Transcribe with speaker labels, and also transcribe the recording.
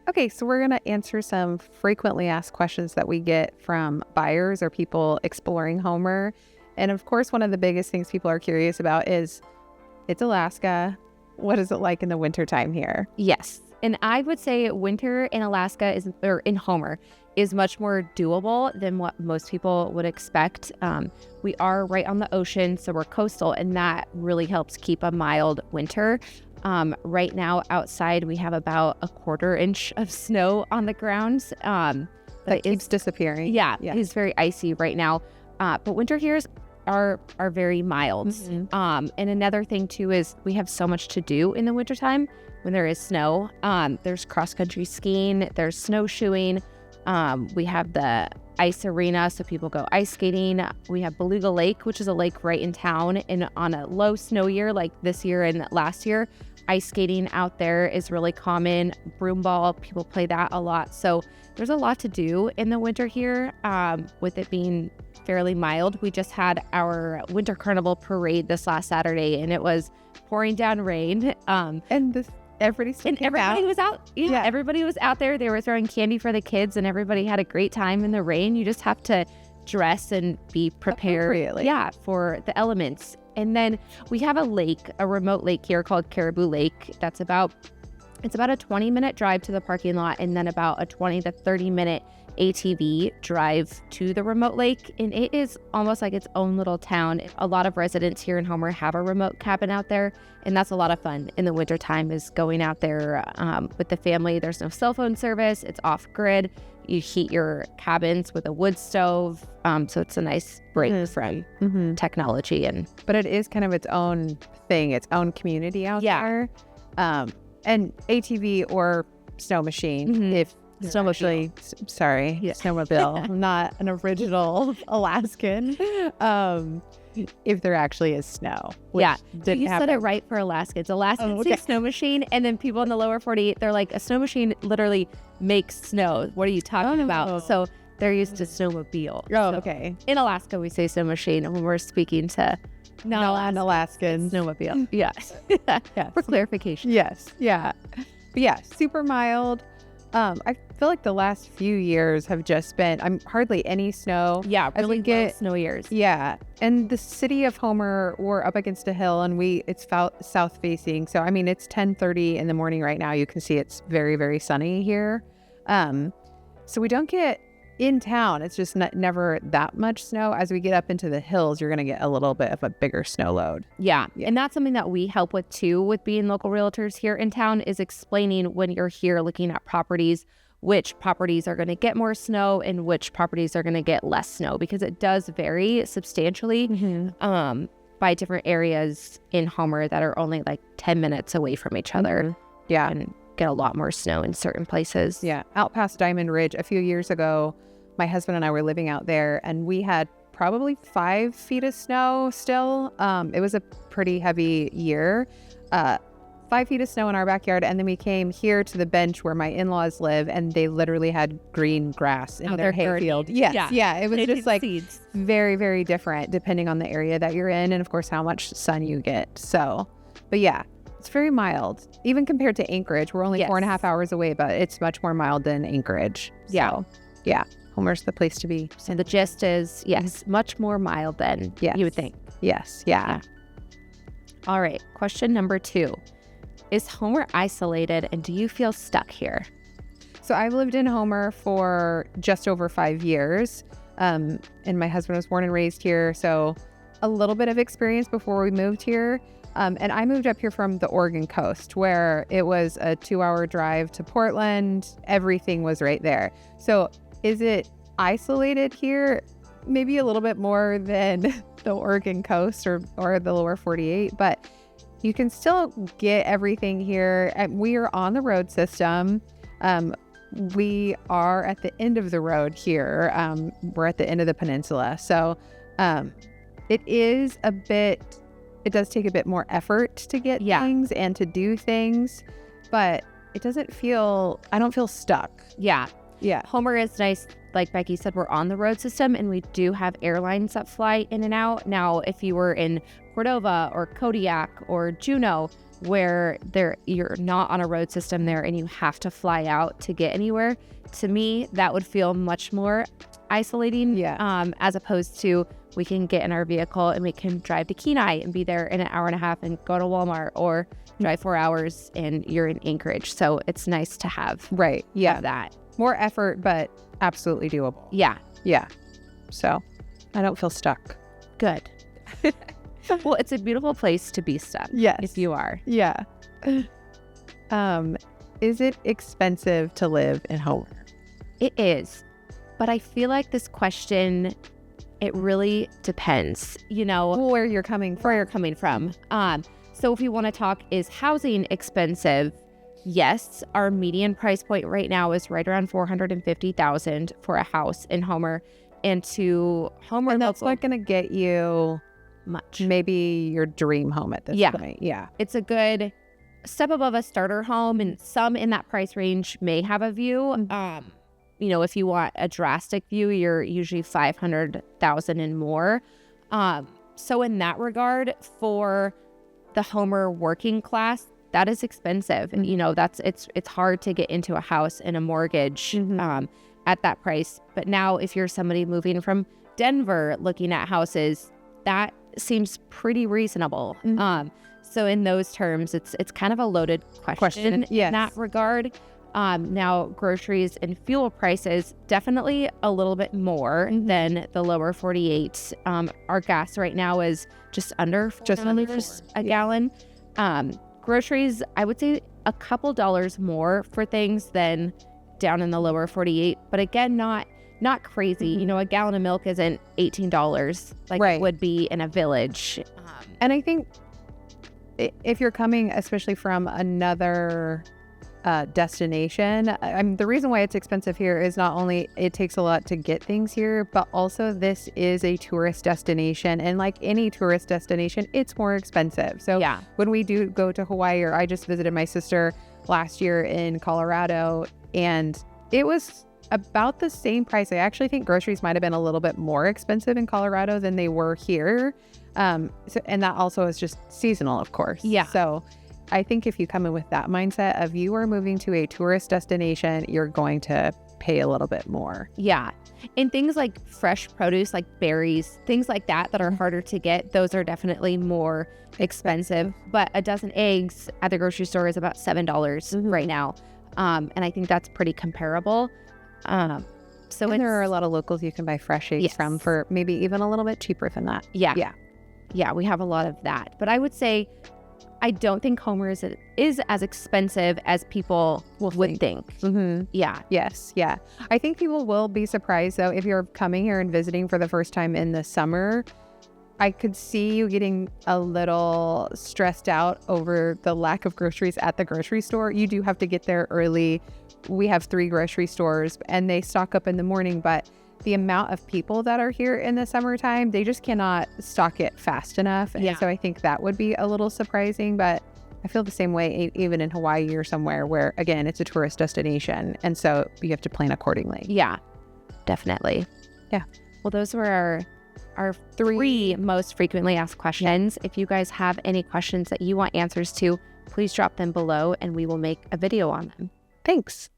Speaker 1: Okay, so we're going to answer some frequently asked questions that we get from buyers or people exploring Homer. And of course, one of the biggest things people are curious about is, it's Alaska. What is it like in the wintertime here?
Speaker 2: Yes. And I would say winter in Alaska or in Homer is much more doable than what most people would expect. We are right on the ocean, so we're coastal, and that really helps keep a mild winter. Right now outside, we have about a 1/4 inch of snow on the ground.
Speaker 1: That keeps disappearing.
Speaker 2: Yeah, it's very icy right now. But winter here are very mild. And another thing too is we have so much to do in the wintertime when there is snow. There's cross-country skiing, there's snowshoeing. We have the ice arena, so people go ice skating. We have Beluga Lake, which is a lake right in town. And on a low snow year like this year and last year, ice skating out there is really common. Broom ball, people play that a lot. So there's a lot to do in the winter here, with it being fairly mild. We just had our winter carnival parade this last Saturday, and it was pouring down rain.
Speaker 1: Everybody
Speaker 2: was out. Yeah, everybody was out there. They were throwing candy for the kids, and everybody had a great time in the rain. You just have to dress and be prepared. For the elements. And then we have a remote lake here called Caribou Lake. It's about a 20-minute drive to the parking lot, and then about a 20 to 30-minute ATV drive to the remote lake. And it is almost like its own little town. A lot of residents here in Homer have a remote cabin out there, and that's a lot of fun in the wintertime, is going out there with the family. There's no cell phone service. It's off grid. You heat your cabins with a wood stove. So it's a nice break from technology. But
Speaker 1: it is kind of its own thing, its own community out there. And ATV or snow machine, if
Speaker 2: snowmobile.
Speaker 1: Snowmobile. I'm not an original Alaskan. If there actually is snow.
Speaker 2: You said it right for Alaska. It's Alaskan snow machine, and then people in the lower 48, they're like, a snow machine literally makes snow. What are you talking about? So they're used to snowmobile. In Alaska, we say snow machine when we're speaking to
Speaker 1: non-Alaskans.
Speaker 2: Snowmobile. Yes. For clarification.
Speaker 1: Yes. Yeah. But yeah, super mild. I feel like the last few years have just been, hardly any snow.
Speaker 2: Yeah, really good snow years.
Speaker 1: Yeah. And the city of Homer, we're up against a hill, and it's south facing. So, it's 10:30 in the morning right now. You can see it's very, very sunny here. So we don't get in town. It's just never that much snow. As we get up into the hills, you're going to get a little bit of a bigger snow load.
Speaker 2: Yeah. And that's something that we help with too, with being local realtors here in town, is explaining when you're here looking at properties, which properties are going to get more snow and which properties are going to get less snow, because it does vary substantially by different areas in Homer that are only like 10 minutes away from each other.
Speaker 1: Yeah.
Speaker 2: And get a lot more snow in certain places.
Speaker 1: Yeah. Out past Diamond Ridge a few years ago, my husband and I were living out there, and we had probably 5 feet of snow still. It was a pretty heavy year. 5 feet of snow in our backyard, and then we came here to the bench where my in-laws live, and they literally had green grass in their hayfield. Yes. Yeah. It was just like seeds. Very, very different depending on the area that you're in, and of course how much sun you get. So, but yeah, it's very mild. Even compared to Anchorage, we're only 4.5 hours away, but it's much more mild than Anchorage. So, yeah. Homer's the place to be.
Speaker 2: So the gist is, much more mild than you would think.
Speaker 1: Yes. Yeah.
Speaker 2: All right. Question number 2. Is Homer isolated, and do you feel stuck here?
Speaker 1: So I've lived in Homer for just over 5 years. And my husband was born and raised here. So a little bit of experience before we moved here. And I moved up here from the Oregon coast, where it was a 2-hour drive to Portland. Everything was right there. So is it isolated here? Maybe a little bit more than the Oregon coast or the lower 48, but you can still get everything here. And we are on the road system. We are at the end of the road here. We're at the end of the peninsula. So it does take a bit more effort to get things and to do things, but I don't feel stuck.
Speaker 2: Yeah. Homer is nice. Like Becky said, we're on the road system, and we do have airlines that fly in and out. Now, if you were in Cordova or Kodiak or Juneau, where you're not on a road system there and you have to fly out to get anywhere. To me, that would feel much more isolating, as opposed to we can get in our vehicle and we can drive to Kenai and be there in an hour and a half and go to Walmart, or drive 4 hours and you're in Anchorage. So it's nice to have that.
Speaker 1: More effort, but absolutely doable.
Speaker 2: Yeah.
Speaker 1: So I don't feel stuck.
Speaker 2: Good. Well, it's a beautiful place to be stuck.
Speaker 1: Yes.
Speaker 2: If you are.
Speaker 1: Yeah. Is it expensive to live in Homer?
Speaker 2: It is. But I feel like this question, it really depends,
Speaker 1: where you're coming from.
Speaker 2: So if you want to talk, is housing expensive? Yes. Our median price point right now is right around $450,000 for a house in Homer. And to Homer,
Speaker 1: and that's not going to get you
Speaker 2: much.
Speaker 1: Maybe your dream home at this point. Yeah.
Speaker 2: It's a good step above a starter home, and some in that price range may have a view. If you want a drastic view, you're usually $500,000 and more. So in that regard, for the Homer working class, that is expensive. And it's hard to get into a house and a mortgage at that price. But now if you're somebody moving from Denver looking at houses, that seems pretty reasonable. So in those terms, it's kind of a loaded question in that regard. Now, groceries and fuel prices, definitely a little bit more than the lower 48. Our gas right now is just under $4 a gallon. Groceries, I would say a couple dollars more for things than down in the lower 48. But again, not crazy. A gallon of milk isn't $18 like it would be in a village.
Speaker 1: And I think if you're coming, especially from another destination, the reason why it's expensive here is not only it takes a lot to get things here, but also this is a tourist destination, and like any tourist destination, it's more expensive. So when we do go to Hawaii, or I just visited my sister last year in Colorado, and it was about the same price. I actually think groceries might have been a little bit more expensive in Colorado than they were here. And that also is just seasonal, of course. So I think if you come in with that mindset of you are moving to a tourist destination, you're going to pay a little bit more.
Speaker 2: And things like fresh produce, like berries, things like that are harder to get, those are definitely more expensive. But a dozen eggs at the grocery store is about $7 right now. And I think that's pretty comparable. So
Speaker 1: there are a lot of locals you can buy fresh eggs from for maybe even a little bit cheaper than that.
Speaker 2: Yeah, we have a lot of that. But I would say I don't think Homer is as expensive as people would think.
Speaker 1: Yes. I think people will be surprised, though, if you're coming here and visiting for the first time in the summer. I could see you getting a little stressed out over the lack of groceries at the grocery store. You do have to get there early. We have 3 grocery stores and they stock up in the morning, but the amount of people that are here in the summertime, they just cannot stock it fast enough. And so I think that would be a little surprising, but I feel the same way even in Hawaii or somewhere where, again, it's a tourist destination. And so you have to plan accordingly.
Speaker 2: Yeah, definitely.
Speaker 1: Yeah.
Speaker 2: Well, those were our 3 most frequently asked questions. If you guys have any questions that you want answers to, please drop them below and we will make a video on them.
Speaker 1: Thanks.